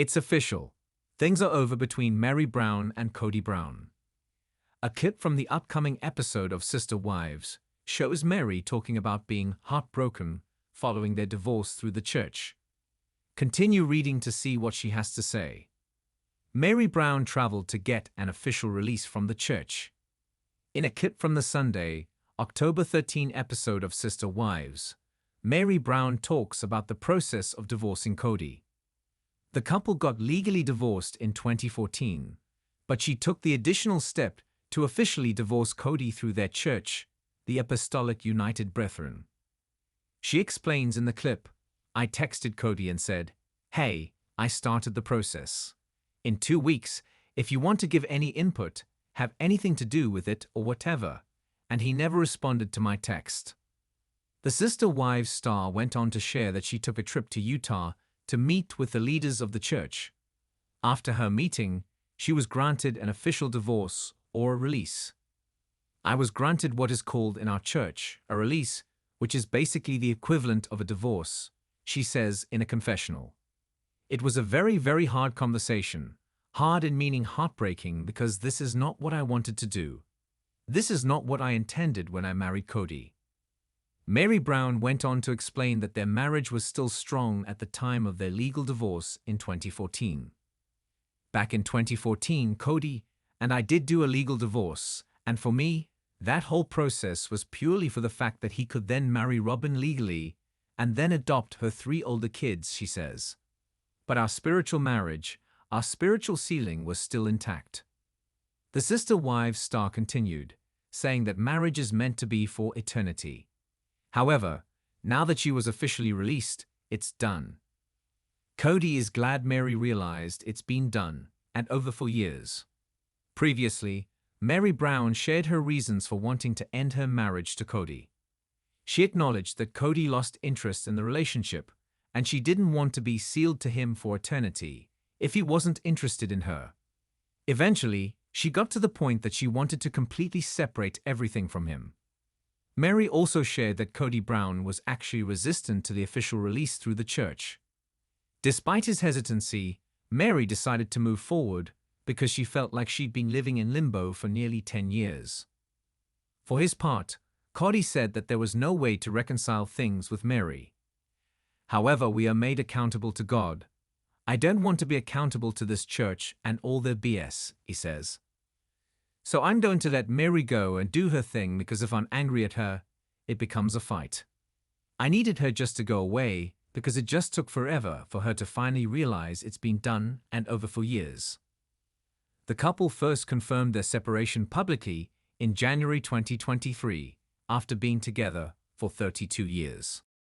It's official. Things are over between Mary Brown and Kody Brown. A clip from the upcoming episode of Sister Wives shows Mary talking about being heartbroken following their divorce through the church. Continue reading to see what she has to say. Mary Brown traveled to get an official release from the church. In a clip from the Sunday, October 13 episode of Sister Wives, Mary Brown talks about the process of divorcing Kody. The couple got legally divorced in 2014, but she took the additional step to officially divorce Kody through their church, the Apostolic United Brethren. She explains in the clip, "I texted Kody and said, 'Hey, I started the process. In 2 weeks, if you want to give any input, have anything to do with it or whatever,' and he never responded to my text." The Sister Wives star went on to share that she took a trip to Utah to meet with the leaders of the church. After her meeting, she was granted an official divorce or a release. "I was granted what is called in our church a release, which is basically the equivalent of a divorce," she says in a confessional. "It was a very, very hard conversation. Hard in meaning heartbreaking because this is not what I wanted to do. This is not what I intended when I married Kody." Mary Brown went on to explain that their marriage was still strong at the time of their legal divorce in 2014. "Back in 2014, Kody and I did do a legal divorce, and for me, that whole process was purely for the fact that he could then marry Robin legally and then adopt her 3 older kids," she says. "But our spiritual marriage, our spiritual ceiling was still intact." The Sister Wives star continued, saying that marriage is meant to be for eternity. However, now that she was officially released, it's done. Kody is glad Mary realized it's been done, and over for years. Previously, Mary Brown shared her reasons for wanting to end her marriage to Kody. She acknowledged that Kody lost interest in the relationship, and she didn't want to be sealed to him for eternity if he wasn't interested in her. Eventually, she got to the point that she wanted to completely separate everything from him. Mary also shared that Kody Brown was actually resistant to the official release through the church. Despite his hesitancy, Mary decided to move forward because she felt like she'd been living in limbo for nearly 10 years. For his part, Kody said that there was no way to reconcile things with Mary. "However, we are made accountable to God. I don't want to be accountable to this church and all their BS," he says. "So I'm going to let Mary go and do her thing because if I'm angry at her, it becomes a fight. I needed her just to go away because it just took forever for her to finally realize it's been done and over for years." The couple first confirmed their separation publicly in January 2023, after being together for 32 years.